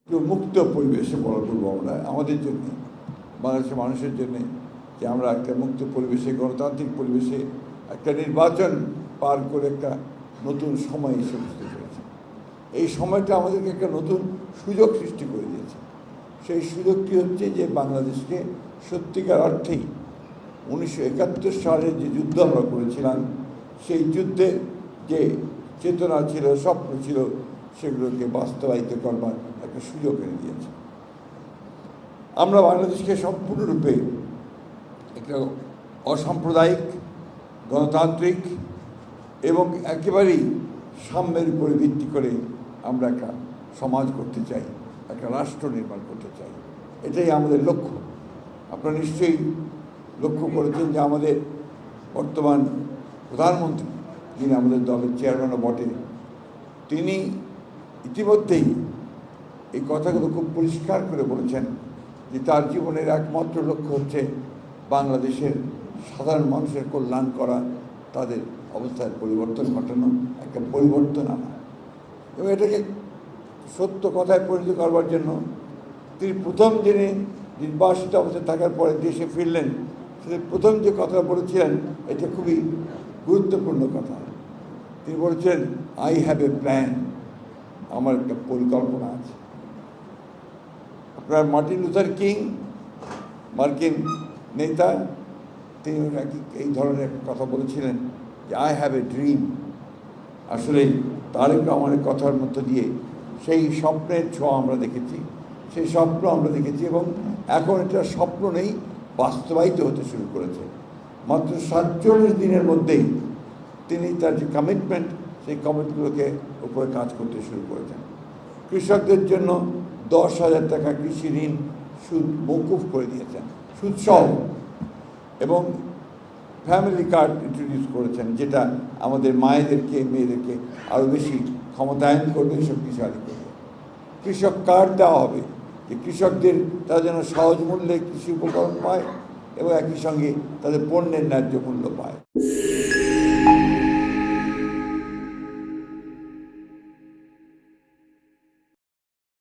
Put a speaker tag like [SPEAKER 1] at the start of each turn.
[SPEAKER 1] একটু মুক্ত পরিবেশে বলা করবো আমরা আমাদের জন্য, বাংলাদেশের মানুষের জন্য, যে আমরা একটা মুক্ত পরিবেশে, গণতান্ত্রিক পরিবেশে একটা নির্বাচন পার করে একটা নতুন সময় এসে বুঝতে পেরেছি। এই সময়টা আমাদেরকে একটা নতুন সুযোগ সৃষ্টি করে দিয়েছে। সেই সুযোগটি হচ্ছে যে বাংলাদেশকে সত্যিকার অর্থেই 1971 সালের যে যুদ্ধ আমরা করেছিলাম, সেই যুদ্ধের যে চেতনা ছিল, স্বপ্ন ছিল, সেগুলোকে বাস্তবায়িত করবার একটা সুযোগ এনে দিয়েছে। আমরা বাংলাদেশকে সম্পূর্ণরূপে একটা অসাম্প্রদায়িক, গণতান্ত্রিক এবং একেবারেই সাম্যের উপরে ভিত্তি করে আমরা একটা সমাজ করতে চাই, একটা রাষ্ট্র নির্মাণ করতে চাই। এটাই আমাদের লক্ষ্য। আপনারা নিশ্চয়ই লক্ষ্য করেছেন যে আমাদের বর্তমান প্রধানমন্ত্রী, যিনি আমাদের দলের চেয়ারম্যানও বটে, তিনি ইতিমধ্যেই এই কথাগুলো খুব পরিষ্কার করে বলেছেন যে তার জীবনের একমাত্র লক্ষ্য হচ্ছে বাংলাদেশের সাধারণ মানুষের কল্যাণ করা, তাদের অবস্থার পরিবর্তন ঘটানো, একটা পরিবর্তন আনা। এবং এটাকে সত্য কথায় পরিণত করবার জন্য তিনি প্রথম দিনে নির্বাসিত অবস্থায় থাকার পরে দেশে ফিরলেন, সেটা প্রথম যে কথা বলেছিলেন, এটা খুবই গুরুত্বপূর্ণ কথা। তিনি বলেছেন, আই হ্যাভ এ প্ল্যান, আমার একটা পরিকল্পনা আছে। আপনার মার্টিন লুথার কিং, মার্কিন নেতা, তিনি এই ধরনের কথা বলেছিলেন যে আই হ্যাভ এ ড্রিম। আসলে তারেক রহমানের কথার মধ্য দিয়ে সেই স্বপ্নের ছোঁয়া আমরা দেখেছি, সেই স্বপ্ন আমরা দেখেছি, এবং এখন এটা স্বপ্ন নেই, বাস্তবায়িত হতে শুরু করেছে। মাত্র 47 দিনের মধ্যেই তিনি তার যে কমিটমেন্ট, সেই কমিটগুলোকে উপরে কাজ করতে শুরু করেছেন। কৃষকদের জন্য 10,000 টাকা কৃষি ঋণ সুদ মৌকুফ করে দিয়েছেন, সুদসহ, এবং ফ্যামিলি কার্ড ইন্ট্রোডিউস করেছেন, যেটা আমাদের মায়েদেরকে, মেয়েদেরকে আরও বেশি ক্ষমতায়ন করবে, শক্তিশালী করবে। কৃষক কার্ড দেওয়া হবে, যে কৃষকদের তারা যেন সহজ মূল্যে কৃষি উপকরণ পায় এবং একই সঙ্গে তাদের পণ্যের ন্যায্য মূল্য পায়।